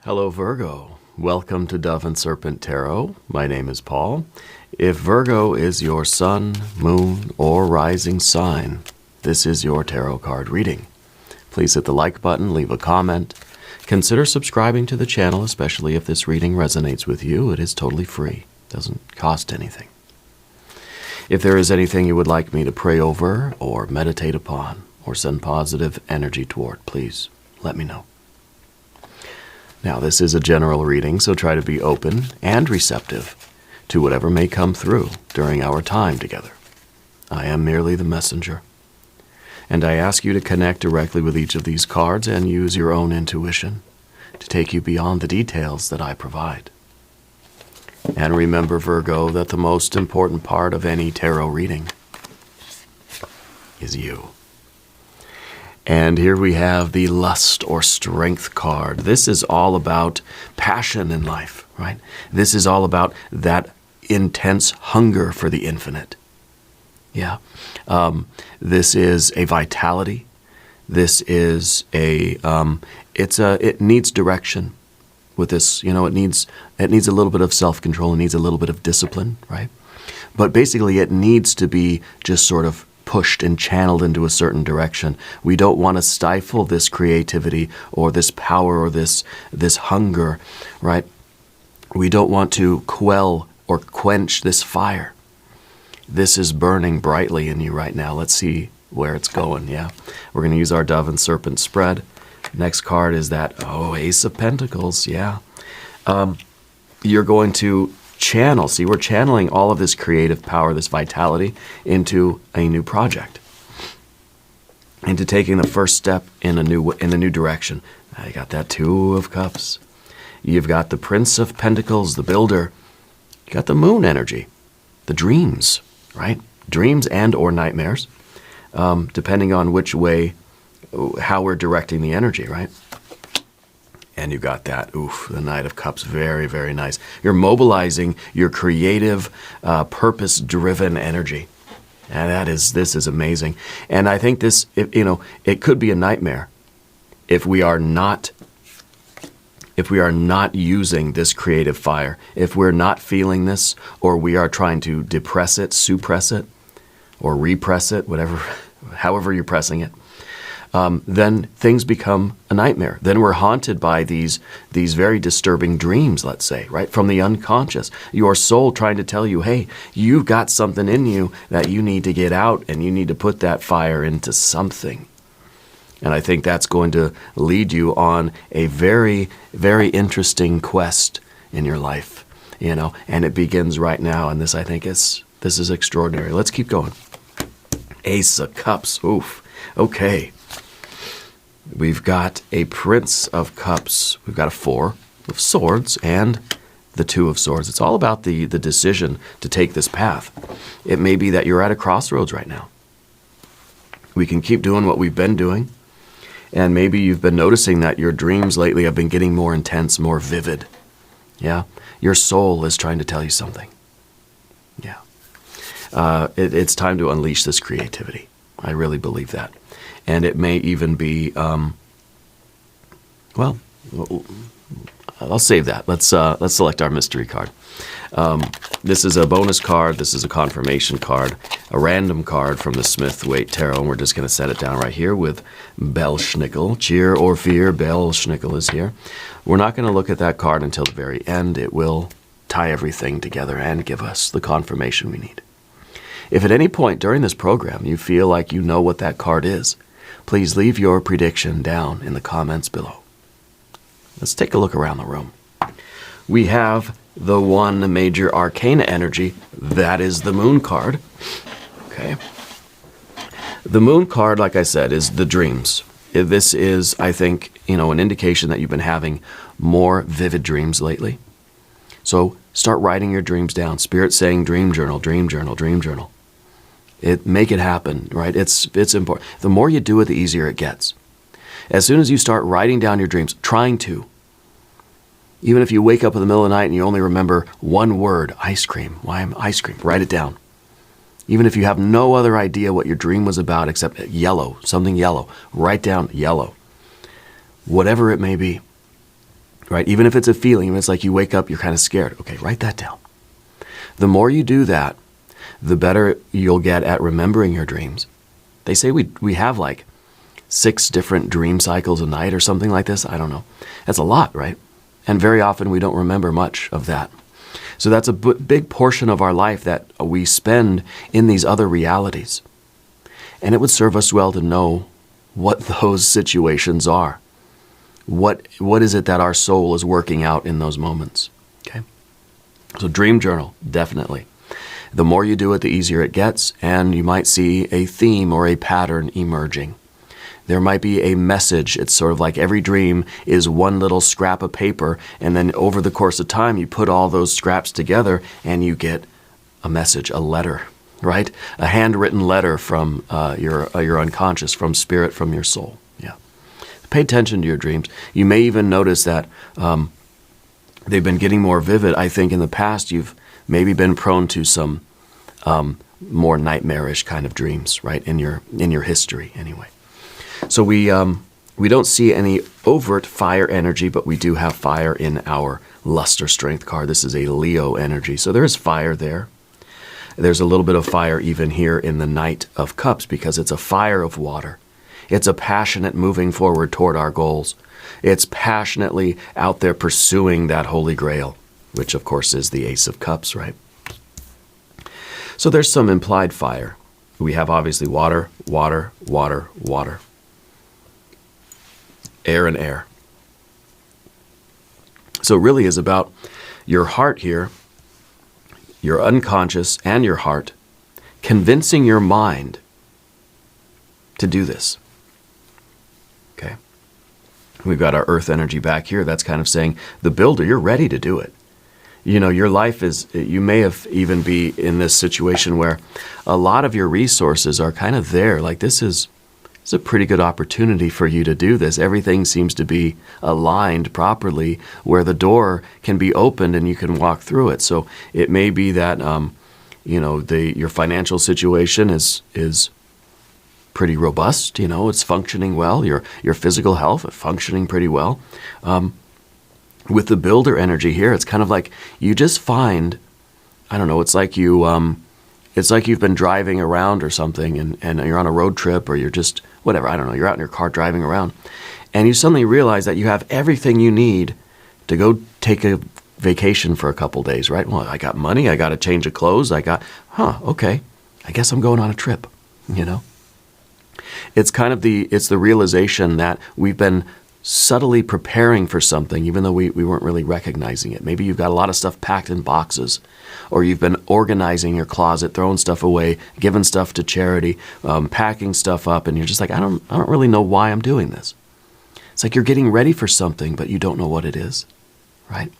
Hello, Virgo. Welcome to Dove and Serpent Tarot. My name is Paul. If Virgo is your sun, moon, or rising sign, this is your tarot card reading. Please hit the like button, leave a comment. Consider subscribing to the channel, especially if this reading resonates with you. It is totally free. It doesn't cost anything. If there is anything you would like me to pray over or meditate upon or send positive energy toward, please let me know. Now, this is a general reading, so try to be open and receptive to whatever may come through during our time together. I am merely the messenger, and I ask you to connect directly with each of these cards and use your own intuition to take you beyond the details that I provide. And remember, Virgo, that the most important part of any tarot reading is you. And here we have the Lust or Strength card. This is all about passion in life, right? This is all about that intense hunger for the infinite. Yeah. This is a vitality. This is it needs direction with this. You know, it needs a little bit of self-control. It needs a little bit of discipline, right? But basically it needs to be just sort of pushed and channeled into a certain direction. We don't want to stifle this creativity or this power or this hunger, right? We don't want to quell or quench this fire. This is burning brightly in you right now. Let's see where it's going, yeah? We're going to use our Dove and Serpent spread. Next card is that, Ace of Pentacles, yeah. You're going to channel. See, we're channeling all of this creative power, this vitality, into a new project, into taking the first step in a new direction. Now you got that Two of Cups. You've got the Prince of Pentacles, the builder. You got the Moon energy, the dreams, right? Dreams and or nightmares, depending on which way, how we're directing the energy, right? And you got that, the Knight of Cups, very, very nice. You're mobilizing your creative, purpose-driven energy. And this is amazing. And I think this, it could be a nightmare if we are not using this creative fire, if we're not feeling this, or we are trying to depress it, suppress it, or repress it, however you're pressing it. Then things become a nightmare. Then we're haunted by these very disturbing dreams, let's say, right? From the unconscious. Your soul trying to tell you, hey, you've got something in you that you need to get out, and you need to put that fire into something. And I think that's going to lead you on a very, very interesting quest in your life, and it begins right now. And this, I think, this is extraordinary. Let's keep going. Ace of Cups. Okay. We've got a Prince of Cups. We've got a Four of Swords and the Two of Swords. It's all about the decision to take this path. It may be that you're at a crossroads right now. We can keep doing what we've been doing, and maybe you've been noticing that your dreams lately have been getting more intense, more vivid. Yeah? Your soul is trying to tell you something. Yeah. It's time to unleash this creativity. I really believe that. And it may even be, I'll save that. Let's select our mystery card. This is a bonus card. This is a confirmation card, a random card from the Smith-Waite Tarot, and we're just going to set it down right here with Bellschnickel. Cheer or fear, Bellschnickel is here. We're not going to look at that card until the very end. It will tie everything together and give us the confirmation we need. If at any point during this program you feel like you know what that card is, please leave your prediction down in the comments below. Let's take a look around the room. We have the one major arcana energy. That is the Moon card. Okay. The Moon card, like I said, is the dreams. This is, I think, an indication that you've been having more vivid dreams lately. So start writing your dreams down. Spirit saying dream journal, dream journal, dream journal. Make it happen, right? It's important. The more you do it, the easier it gets. As soon as you start writing down your dreams, trying to, even if you wake up in the middle of the night and you only remember one word, ice cream. Why am ice cream? Write it down. Even if you have no other idea what your dream was about except yellow, something yellow, write down yellow. Whatever it may be. right? Even if it's a feeling, it's like you wake up, you're kind of scared. Okay, write that down. The more you do that, the better you'll get at remembering your dreams. They say we have like 6 different dream cycles a night or something like this. I don't know. That's a lot, right? And very often we don't remember much of that. So that's a big portion of our life that we spend in these other realities. And it would serve us well to know what those situations are. What is it that our soul is working out in those moments? Okay. So dream journal, definitely. The more you do it, the easier it gets, and you might see a theme or a pattern emerging. There might be a message. It's sort of like every dream is one little scrap of paper, and then over the course of time, you put all those scraps together, and you get a message, a letter, right? A handwritten letter from your unconscious, from spirit, from your soul. Yeah. Pay attention to your dreams. You may even notice that they've been getting more vivid. I think in the past, you've maybe been prone to some more nightmarish kind of dreams, right? In your history, anyway. So we don't see any overt fire energy, but we do have fire in our lust or strength card. This is a Leo energy, so there is fire there. There's a little bit of fire even here in the Knight of Cups because it's a fire of water. It's a passionate moving forward toward our goals. It's passionately out there pursuing that Holy Grail, which of course is the Ace of Cups, right? So there's some implied fire. We have obviously water, water, water, water. Air and air. So it really is about your heart here, your unconscious and your heart, convincing your mind to do this. Okay. We've got our earth energy back here. That's kind of saying, the builder, you're ready to do it. You know, your life is, you may have even be in this situation where a lot of your resources are kind of there. Like this is a pretty good opportunity for you to do this. Everything seems to be aligned properly where the door can be opened and you can walk through it. So it may be that, your financial situation is pretty robust. You know, it's functioning well. Your physical health is functioning pretty well. With the builder energy here, it's kind of like you just find, I don't know, it's like you've been driving around or something and you're on a road trip or you're just, whatever, I don't know, you're out in your car driving around and you suddenly realize that you have everything you need to go take a vacation for a couple days, right? Well, I got money, I got a change of clothes, okay, I guess I'm going on a trip, you know? It's kind of it's the realization that we've been subtly preparing for something, even though we weren't really recognizing it. Maybe you've got a lot of stuff packed in boxes, or you've been organizing your closet, throwing stuff away, giving stuff to charity, packing stuff up, and you're just like, I don't really know why I'm doing this. It's like you're getting ready for something, but you don't know what it is, right?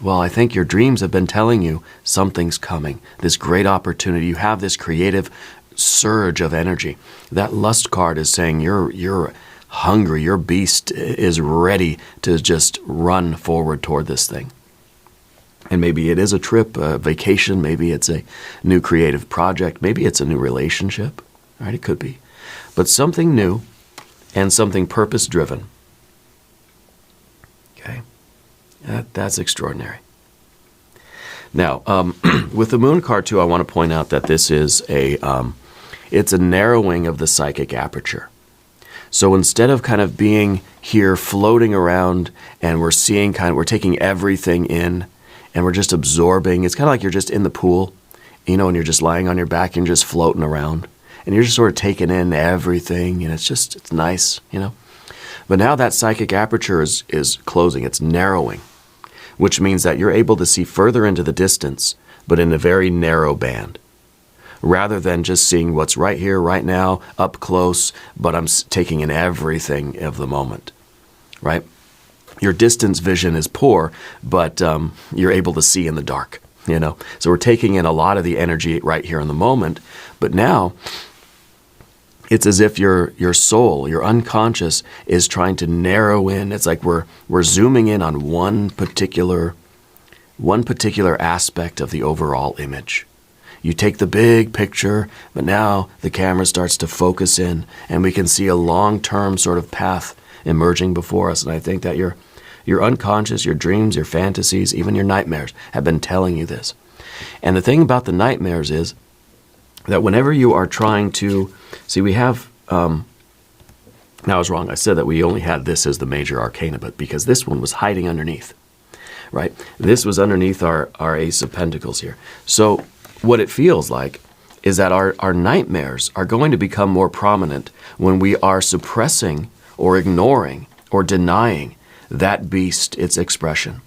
Well, I think your dreams have been telling you something's coming, this great opportunity. You have this creative surge of energy. That lust card is saying you're hungry, your beast is ready to just run forward toward this thing. And maybe it is a trip, a vacation, maybe it's a new creative project, maybe it's a new relationship, right? It could be. But something new and something purpose-driven. Okay? That's extraordinary. Now, with the moon card too, I want to point out that this is it's a narrowing of the psychic aperture. So instead of kind of being here floating around and we're taking everything in and we're just absorbing, it's kind of like you're just in the pool, you know, and you're just lying on your back and just floating around and you're just sort of taking in everything and it's nice, you know. But now that psychic aperture is closing, it's narrowing, which means that you're able to see further into the distance, but in a very narrow band. Rather than just seeing what's right here, right now, up close, but I'm taking in everything of the moment, right? Your distance vision is poor, but you're able to see in the dark, you know? So we're taking in a lot of the energy right here in the moment, but now it's as if your soul, your unconscious, is trying to narrow in. It's like we're zooming in on one particular aspect of the overall image. You take the big picture, but now the camera starts to focus in and we can see a long-term sort of path emerging before us. And I think that your Your unconscious, your dreams, your fantasies, even your nightmares have been telling you this. And the thing about the nightmares is that whenever you are trying to, see, we have, now I was wrong. I said that we only had this as the major arcana, but because this one was hiding underneath, right? This was underneath our Ace of Pentacles here. So what it feels like is that our nightmares are going to become more prominent when we are suppressing or ignoring or denying that beast, its expression.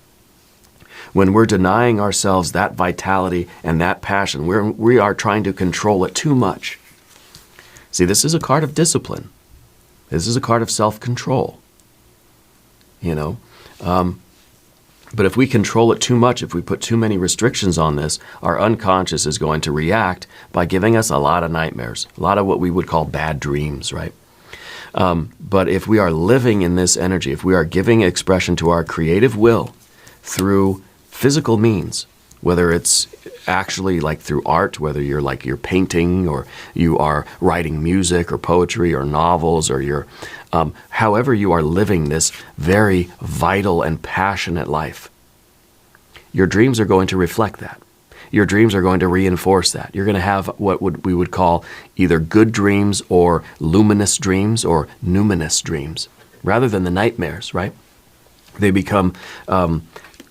When we're denying ourselves that vitality and that passion, we are trying to control it too much. See, this is a card of discipline. This is a card of self-control. You know? But if we control it too much, if we put too many restrictions on this, our unconscious is going to react by giving us a lot of nightmares, a lot of what we would call bad dreams, right? But if we are living in this energy, if we are giving expression to our creative will through physical means, whether it's actually like through art, whether you're painting or you are writing music or poetry or novels or you're, however you are living this very vital and passionate life, your dreams are going to reflect that. Your dreams are going to reinforce that. You're going to have what we would call either good dreams or luminous dreams or numinous dreams, rather than the nightmares, right? They become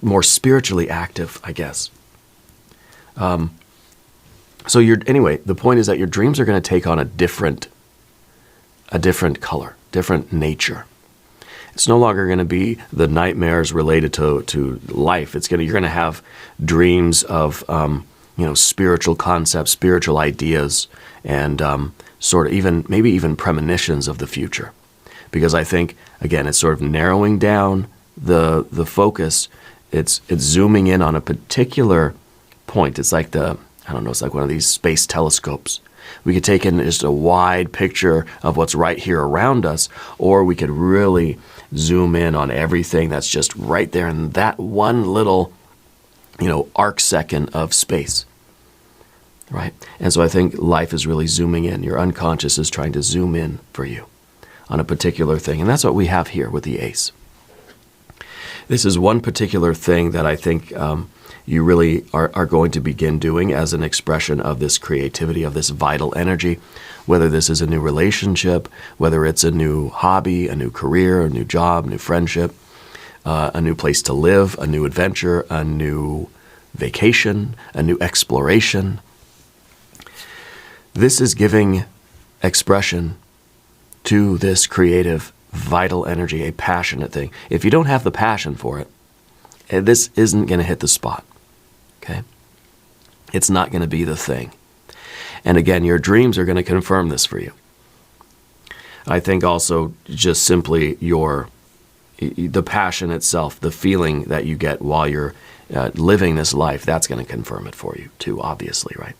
more spiritually active, I guess. So anyway, the point is that your dreams are going to take on a different color, different nature. It's no longer going to be the nightmares related to life. You're going to have dreams of spiritual concepts, spiritual ideas, and sort of maybe even premonitions of the future. Because I think, again, it's sort of narrowing down the focus. It's zooming in on a particular point. It's like it's like one of these space telescopes. We could take in just a wide picture of what's right here around us, or we could really zoom in on everything that's just right there in that one little, arc second of space, right? And so I think life is really zooming in. Your unconscious is trying to zoom in for you on a particular thing, and that's what we have here with the Ace. This is one particular thing that I think you really are going to begin doing as an expression of this creativity, of this vital energy, whether this is a new relationship, whether it's a new hobby, a new career, a new job, new friendship, a new place to live, a new adventure, a new vacation, a new exploration. This is giving expression to this creative, vital energy, a passionate thing. If you don't have the passion for it, this isn't going to hit the spot. Okay? It's not going to be the thing. And again, your dreams are going to confirm this for you. I think also just simply the passion itself, the feeling that you get while you're living this life, that's going to confirm it for you too, obviously, right?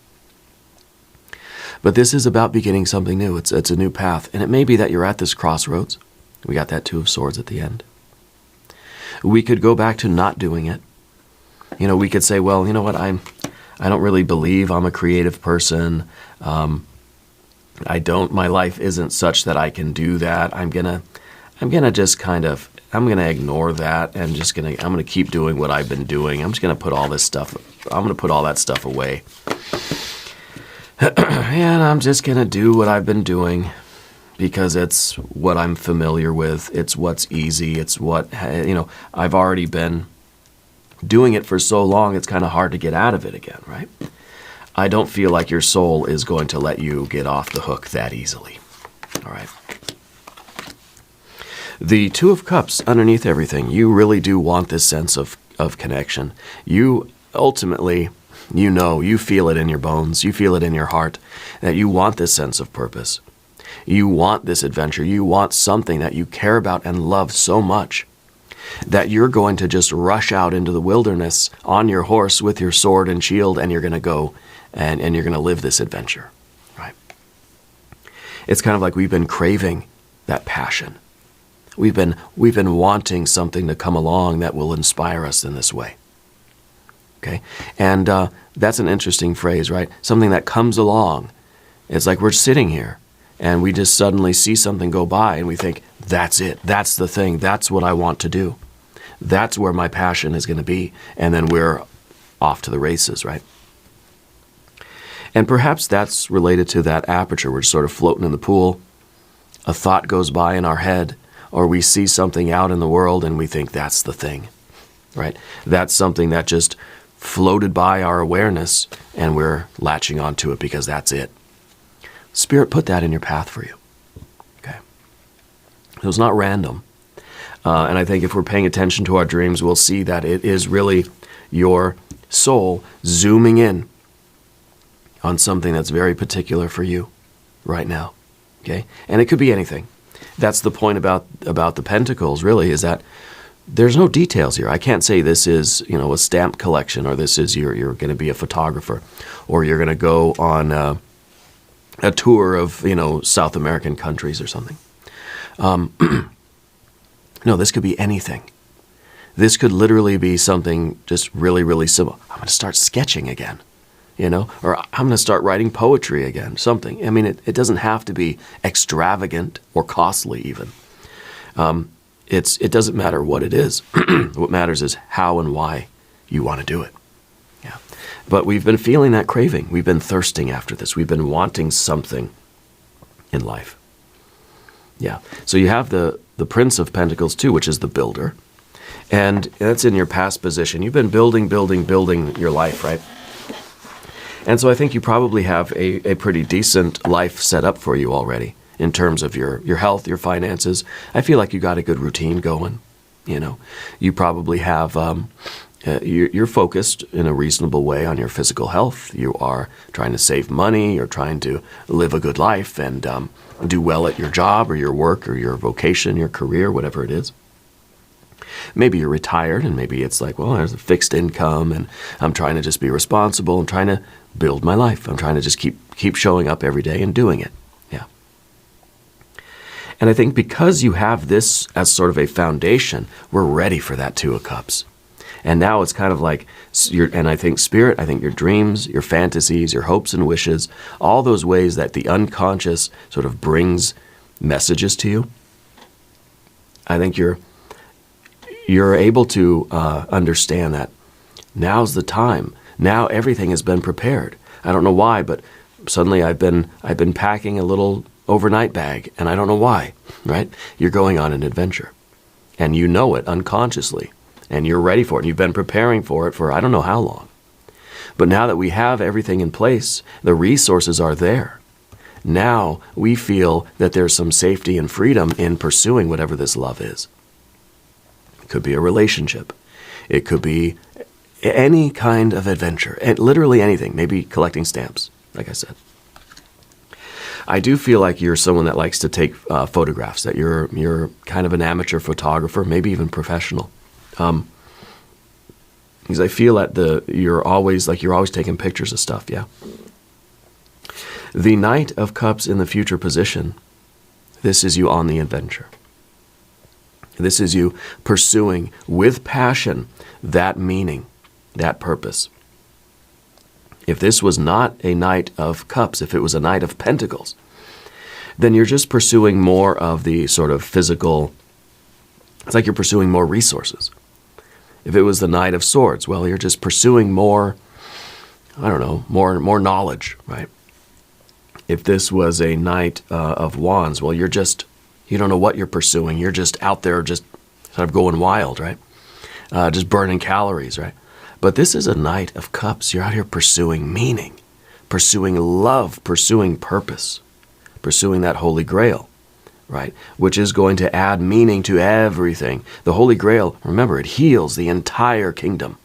But this is about beginning something new. It's a new path. And it may be that you're at this crossroads. We got that Two of Swords at the end. We could go back to not doing it. We could say, well, you know what, I don't really believe I'm a creative person. My life isn't such that I can do that. I'm gonna ignore that and I'm gonna keep doing what I've been doing. I'm gonna put all that stuff away. And I'm just gonna do what I've been doing because it's what I'm familiar with. It's what's easy. It's what, I've already been doing it for so long, it's kind of hard to get out of it again, right? I don't feel like your soul is going to let you get off the hook that easily, all right? The Two of Cups underneath everything, you really do want this sense of connection. You ultimately, you feel it in your bones, you feel it in your heart, that you want this sense of purpose. You want this adventure. You want something that you care about and love so much that you're going to just rush out into the wilderness on your horse with your sword and shield, and you're going to go and you're going to live this adventure, right? It's kind of like we've been craving that passion. We've been wanting something to come along that will inspire us in this way, okay? And that's an interesting phrase, right? Something that comes along. It's like we're sitting here, and we just suddenly see something go by and we think, that's it, that's the thing, that's what I want to do. That's where my passion is going to be. And then we're off to the races, right? And perhaps that's related to that aperture. We're sort of floating in the pool. A thought goes by in our head, or we see something out in the world and we think that's the thing, right? That's something that just floated by our awareness and we're latching onto it because that's it. Spirit put that in your path for you. Okay. So it's not random. And I think if we're paying attention to our dreams, we'll see that it is really your soul zooming in on something that's very particular for you right now. Okay? And it could be anything. That's the point about the pentacles, really, is that there's no details here. I can't say this is, a stamp collection, or this is you're going to be a photographer, or you're going to go on a tour of, South American countries or something. No, this could be anything. This could literally be something just really, really simple. I'm going to start sketching again, or I'm going to start writing poetry again, something. I mean, it doesn't have to be extravagant or costly even. It doesn't matter what it is. What matters is how and why you want to do it. Yeah. But we've been feeling that craving. We've been thirsting after this. We've been wanting something in life. Yeah. So you have the Prince of Pentacles too, which is the builder. And that's in your past position. You've been building your life, right? And so I think you probably have a pretty decent life set up for you already in terms of your health, your finances. I feel like you got a good routine going. You probably have, you're focused in a reasonable way on your physical health. You are trying to save money. You're trying to live a good life and do well at your job or your work or your vocation, your career, whatever it is. Maybe you're retired and maybe it's like, well, there's a fixed income and I'm trying to just be responsible. I'm trying to build my life. I'm trying to just keep showing up every day and doing it. Yeah. And I think because you have this as sort of a foundation, we're ready for that Two of Cups. And now it's kind of like, and I think Spirit, I think your dreams, your fantasies, your hopes and wishes, all those ways that the unconscious sort of brings messages to you, I think you're able to understand that now's the time. Now everything has been prepared. I don't know why, but suddenly I've been packing a little overnight bag, and I don't know why, right? You're going on an adventure, and you know it unconsciously, and you're ready for it. You've been preparing for it for I don't know how long. But now that we have everything in place, the resources are there. Now we feel that there's some safety and freedom in pursuing whatever this love is. It could be a relationship. It could be any kind of adventure, and literally anything, maybe collecting stamps, like I said. I do feel like you're someone that likes to take photographs, that you're kind of an amateur photographer, maybe even professional. Because I feel that you're always taking pictures of stuff, yeah. The Knight of Cups in the future position, this is you on the adventure. This is you pursuing with passion that meaning, that purpose. If this was not a Knight of Cups, if it was a Knight of Pentacles, then you're just pursuing more of the sort of physical, it's like you're pursuing more resources. If it was the Knight of Swords, well, you're just pursuing more, I don't know, more knowledge, right? If this was a Knight of Wands, well, you don't know what you're pursuing. You're just out there just sort of going wild, right? Just burning calories, right? But this is a Knight of Cups. You're out here pursuing meaning, pursuing love, pursuing purpose, pursuing that Holy Grail, right? Which is going to add meaning to everything. The Holy Grail, remember, it heals the entire kingdom.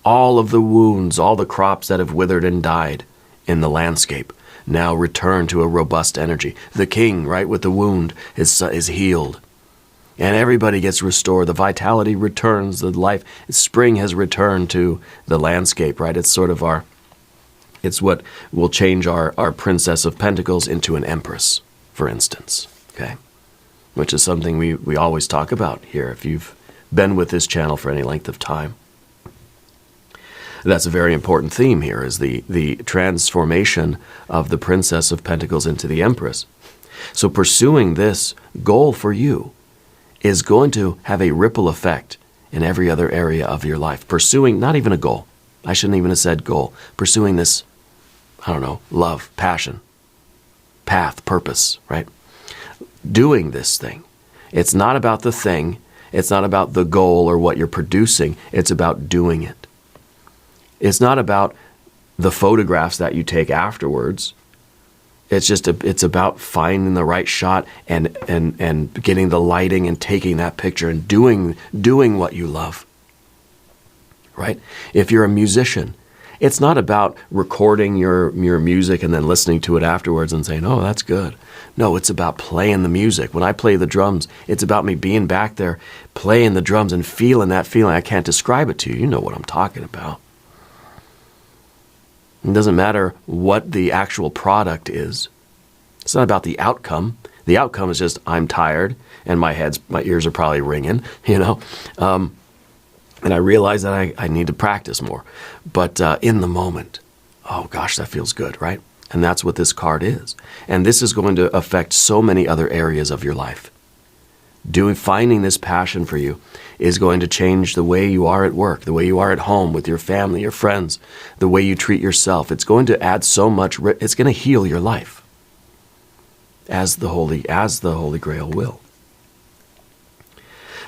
All of the wounds, all the crops that have withered and died in the landscape now return to a robust energy. The king, right, with the wound is healed. And everybody gets restored. The vitality returns. The life, spring has returned to the landscape, right? It's sort of it's what will change our Princess of Pentacles into an Empress, for instance, okay? Which is something we always talk about here if you've been with this channel for any length of time. That's a very important theme here, is the transformation of the Princess of Pentacles into the Empress. So pursuing this goal for you is going to have a ripple effect in every other area of your life. Pursuing, not even a goal. I shouldn't even have said goal. Pursuing this, I don't know, love, passion, path, purpose, right? Doing this thing. It's not about the thing. It's not about the goal or what you're producing. It's about doing it. It's not about the photographs that you take afterwards. It's about finding the right shot and getting the lighting and taking that picture and doing what you love. Right? If you're a musician, it's not about recording your music and then listening to it afterwards and saying, "Oh, that's good." No, it's about playing the music. When I play the drums, it's about me being back there playing the drums and feeling that feeling. I can't describe it to you. You know what I'm talking about. It doesn't matter what the actual product is. It's not about the outcome. The outcome is just I'm tired and my ears are probably ringing, and I realize that I need to practice more. But in the moment, oh gosh, that feels good, right? And that's what this card is. And this is going to affect so many other areas of your life. Finding this passion for you is going to change the way you are at work, the way you are at home with your family, your friends, the way you treat yourself. It's going to add so much. It's going to heal your life, as the Holy Grail will.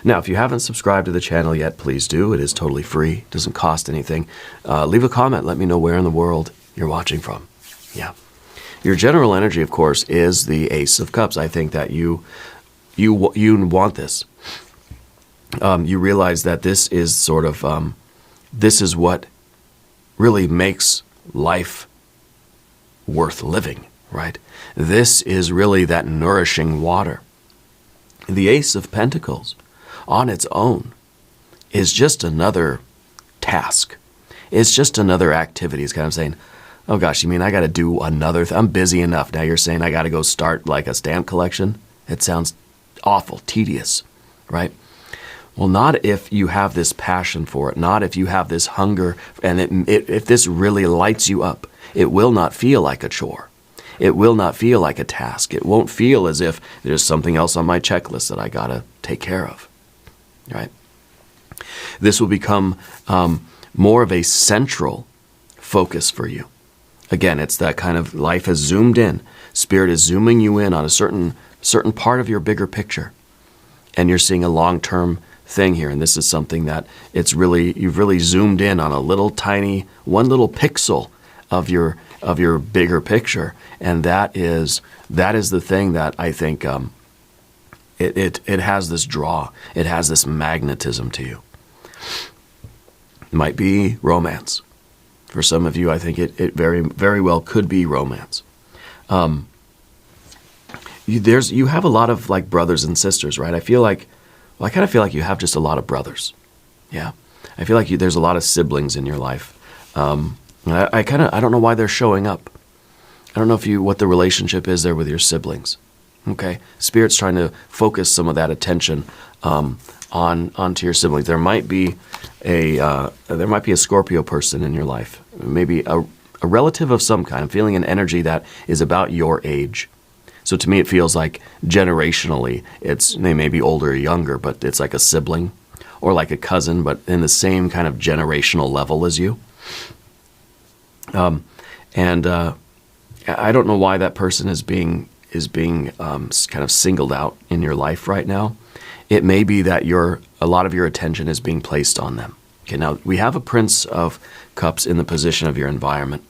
Now, if you haven't subscribed to the channel yet, please do. It is totally free. It doesn't cost anything. Leave a comment. Let me know where in the world you're watching from. Yeah. Your general energy, of course, is the Ace of Cups. I think that you want this. You realize that this is sort of, this is what really makes life worth living, right? This is really that nourishing water. The Ace of Pentacles, on its own, is just another task. It's just another activity. It's kind of saying, oh gosh, you mean I got to do another I'm busy enough. Now you're saying I got to go start like a stamp collection? It sounds awful, tedious, right? Well, not if you have this passion for it, not if you have this hunger, and if this really lights you up. It will not feel like a chore. It will not feel like a task. It won't feel as if there's something else on my checklist that I got to take care of, right? This will become more of a central focus for you. Again, it's that kind of life has zoomed in. Spirit is zooming you in on a certain part of your bigger picture. And you're seeing a long-term thing here. And this is something that you've really zoomed in on a little tiny, one little pixel of your bigger picture. And that is the thing that I think it has this draw. It has this magnetism to you. It might be romance. For some of you, I think it very, very well could be romance. You have a lot of like brothers and sisters, right? I kind of feel like you have just a lot of brothers. Yeah. I feel like there's a lot of siblings in your life. I don't know why they're showing up. I don't know what the relationship is there with your siblings. Okay. Spirit's trying to focus some of that attention onto your siblings. There might be a Scorpio person in your life, maybe a relative of some kind. I'm feeling an energy that is about your age. So to me, it feels like generationally, they may be older or younger, but it's like a sibling or like a cousin, but in the same kind of generational level as you. And I don't know why that person is being kind of singled out in your life right now. It may be that a lot of your attention is being placed on them. Okay, now we have a Prince of Cups in the position of your environment.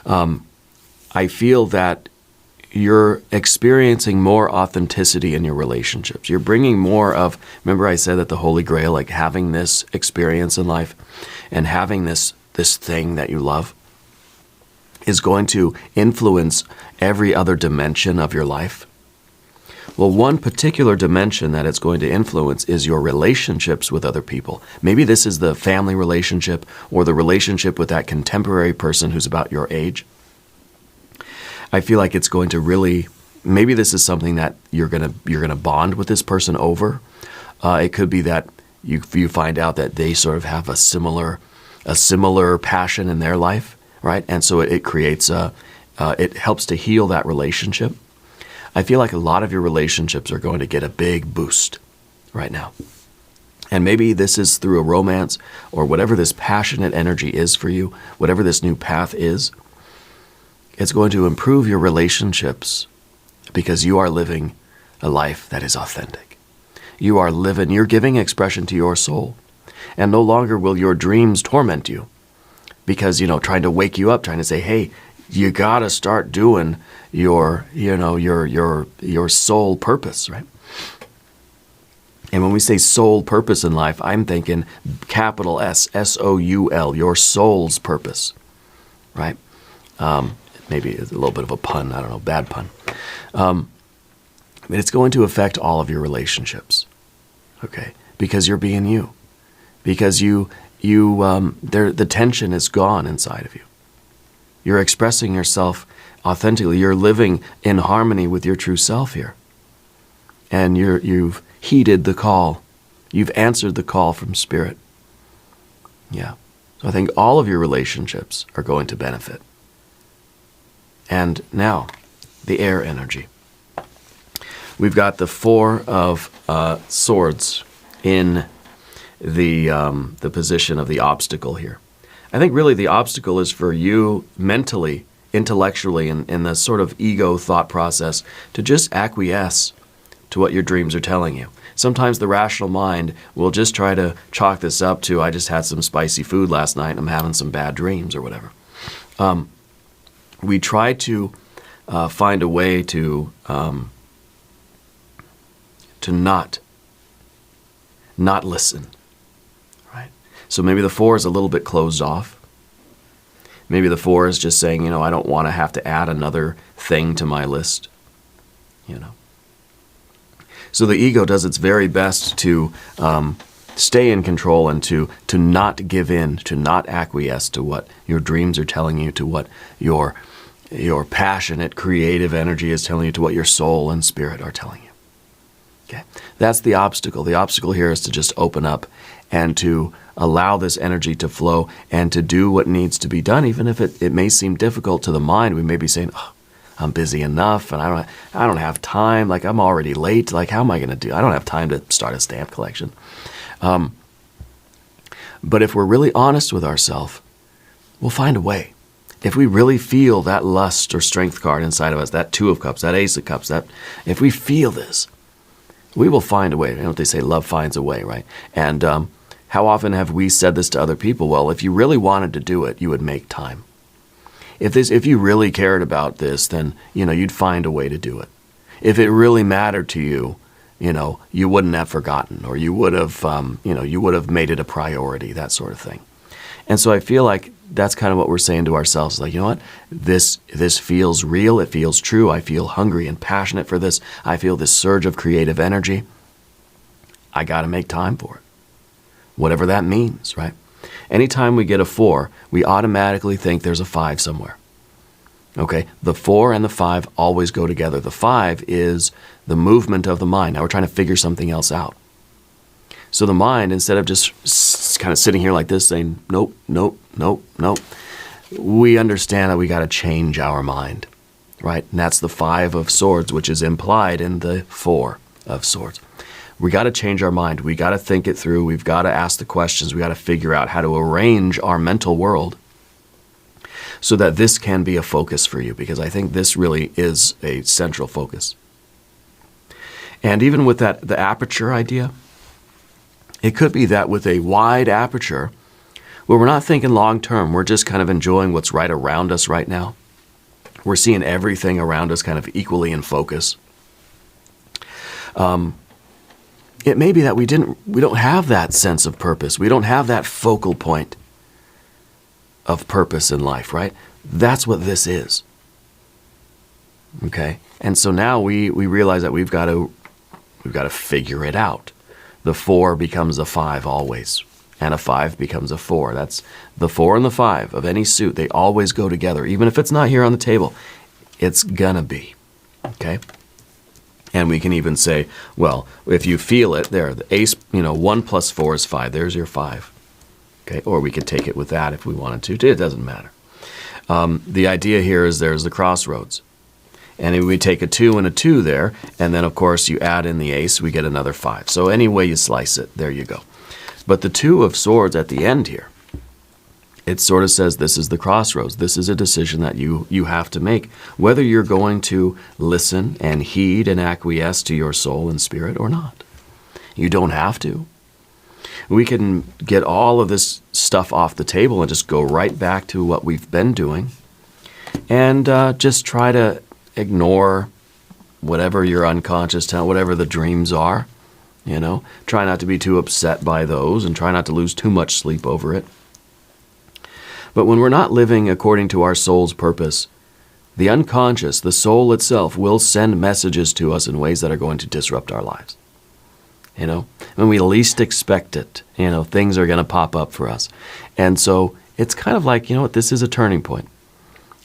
I feel that you're experiencing more authenticity in your relationships. You're bringing more of, remember I said that the Holy Grail, like having this experience in life and having this thing that you love is going to influence every other dimension of your life. Well, one particular dimension that it's going to influence is your relationships with other people. Maybe this is the family relationship or the relationship with that contemporary person who's about your age. I feel like it's going to really, maybe this is something that you're gonna bond with this person over. It could be that you find out that they sort of have a similar passion in their life, right? And so it creates it helps to heal that relationship. I feel like a lot of your relationships are going to get a big boost right now. And maybe this is through a romance or whatever this passionate energy is for you, whatever this new path is. It's going to improve your relationships because you are living a life that is authentic. You're giving expression to your soul. And no longer will your dreams torment you because, trying to wake you up, trying to say, hey, you got to start doing your soul purpose, right? And when we say soul purpose in life, I'm thinking capital S, S-O-U-L, your soul's purpose, right? Maybe it's a little bit of a pun, I don't know, bad pun. But it's going to affect all of your relationships, okay? Because you're being you. Because the tension is gone inside of you. You're expressing yourself authentically. You're living in harmony with your true self here. And you've heeded the call. You've answered the call from Spirit. Yeah. So I think all of your relationships are going to benefit. And now, the air energy. We've got the Four of Swords in the position of the obstacle here. I think really the obstacle is for you mentally, intellectually, in the sort of ego thought process to just acquiesce to what your dreams are telling you. Sometimes the rational mind will just try to chalk this up to, I just had some spicy food last night and I'm having some bad dreams or whatever. We try to find a way to not listen, right? So maybe the Four is a little bit closed off. Maybe the Four is just saying, I don't want to have to add another thing to my list, So the ego does its very best to stay in control and to not give in, to not acquiesce to what your dreams are telling you, to what your passionate, creative energy is telling you, to what your soul and spirit are telling you. Okay, that's the obstacle. The obstacle here is to just open up and to allow this energy to flow and to do what needs to be done, even if it may seem difficult to the mind. We may be saying, oh, I'm busy enough and I don't have time. Like, I'm already late. Like, how am I going to do? I don't have time to start a stamp collection. But if we're really honest with ourselves, we'll find a way. If we really feel that lust or strength card inside of us, that Two of Cups, that Ace of Cups, if we feel this, we will find a way. You know what they say, love finds a way, right? And how often have we said this to other people? Well, if you really wanted to do it, you would make time. If you really cared about this, then, you'd find a way to do it. If it really mattered to you, you wouldn't have forgotten, or you would have made it a priority, that sort of thing. And so I feel like that's kind of what we're saying to ourselves. Like, you know what? This feels real. It feels true. I feel hungry and passionate for this. I feel this surge of creative energy. I got to make time for it. Whatever that means, right? Anytime we get a 4, we automatically think there's a 5 somewhere. Okay? The 4 and the 5 always go together. The 5 is the movement of the mind. Now we're trying to figure something else out. So the mind, instead of just kind of sitting here like this saying, nope, nope, nope, nope, we understand that we got to change our mind, right? And that's the 5 of Swords, which is implied in the 4 of Swords. We got to change our mind. We got to think it through. We've got to ask the questions. We got to figure out how to arrange our mental world so that this can be a focus for you, because I think this really is a central focus. And even with that, the aperture idea, it could be that with a wide aperture, where we're not thinking long term, we're just kind of enjoying what's right around us right now. We're seeing everything around us kind of equally in focus. It may be that we don't have that sense of purpose. We don't have that focal point of purpose in life, right? That's what this is. Okay? And so now we realize that we've got to figure it out. The 4 becomes a 5 always, and a 5 becomes a 4. That's the 4 and the 5 of any suit. They always go together. Even if it's not here on the table, it's gonna be. Okay? And we can even say, well, if you feel it, there, the ace, 1 plus 4 is 5. There's your 5. Okay? Or we could take it with that if we wanted to. It doesn't matter. The idea here is there's the crossroads. And we take a 2 and a 2 there, and then, of course, you add in the ace, we get another 5. So any way you slice it, there you go. But the 2 of swords at the end here, it sort of says this is the crossroads. This is a decision that you have to make, whether you're going to listen and heed and acquiesce to your soul and spirit or not. You don't have to. We can get all of this stuff off the table and just go right back to what we've been doing and just try to ignore whatever your unconscious talent, whatever the dreams are, you know. Try not to be too upset by those and try not to lose too much sleep over it. But when we're not living according to our soul's purpose, the unconscious, the soul itself, will send messages to us in ways that are going to disrupt our lives. You know, when we least expect it, you know, things are going to pop up for us. And so it's kind of like, you know what, this is a turning point.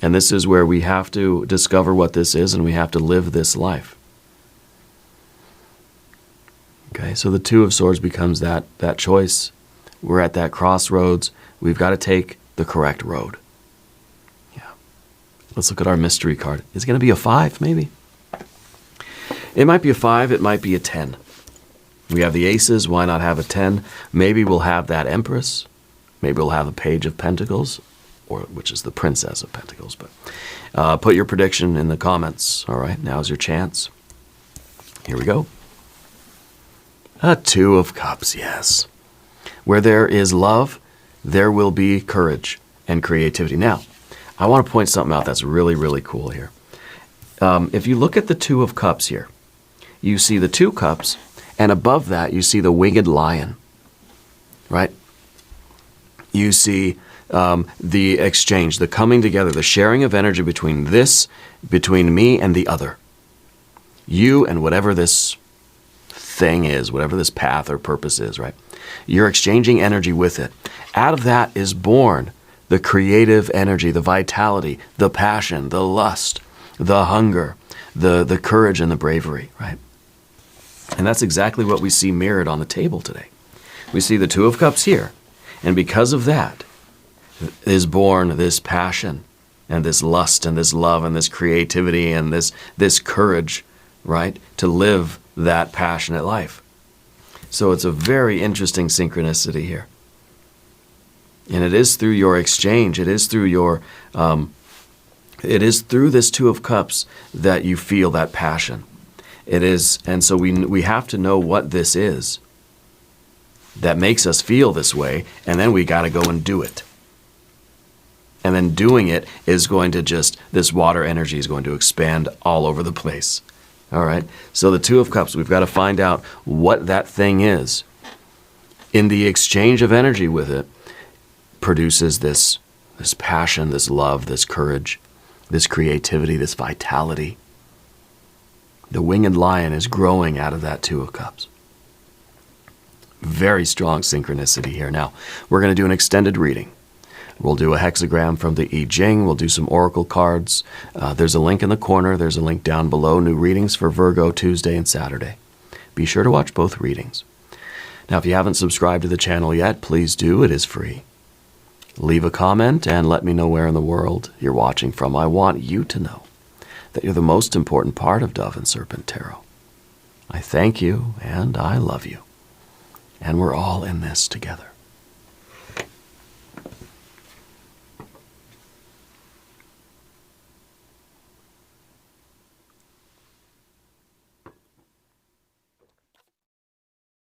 And this is where we have to discover what this is and we have to live this life. Okay, so the 2 of swords becomes that choice. We're at that crossroads. We've got to take the correct road. Yeah. Let's look at our mystery card. Is it going to be a 5, maybe? It might be a 5. It might be a 10. We have the aces. Why not have a 10? Maybe we'll have that Empress. Maybe we'll have a Page of Pentacles, which is the Princess of Pentacles. But put your prediction in the comments. All right, now's your chance. Here we go. A 2 of Cups, yes. Where there is love, there will be courage and creativity. Now, I want to point something out that's really, really cool here. If you look at the 2 of Cups here, you see the 2 cups, and above that, you see the winged lion, right? You see the exchange, the coming together, the sharing of energy between me and the other. You and whatever this thing is, whatever this path or purpose is, right? You're exchanging energy with it. Out of that is born the creative energy, the vitality, the passion, the lust, the hunger, the courage and the bravery, right? And that's exactly what we see mirrored on the table today. We see the 2 of Cups here. And because of that is born this passion and this lust and this love and this creativity and this courage, right, to live that passionate life. So it's a very interesting synchronicity here. And it is through your exchange, it is through this 2 of Cups that you feel that passion. It is, and so we have to know what this is that makes us feel this way, and then we got to go and do it. And then doing it is going to this water energy is going to expand all over the place. All right? So the 2 of Cups, we've got to find out what that thing is. In the exchange of energy with it, produces this passion, this love, this courage, this creativity, this vitality. The winged lion is growing out of that 2 of Cups. Very strong synchronicity here. Now, we're going to do an extended reading. We'll do a hexagram from the I Ching. We'll do some oracle cards. There's a link in the corner. There's a link down below. New readings for Virgo Tuesday and Saturday. Be sure to watch both readings. Now, if you haven't subscribed to the channel yet, please do. It is free. Leave a comment and let me know where in the world you're watching from. I want you to know that you're the most important part of Dove and Serpent Tarot. I thank you and I love you. And we're all in this together.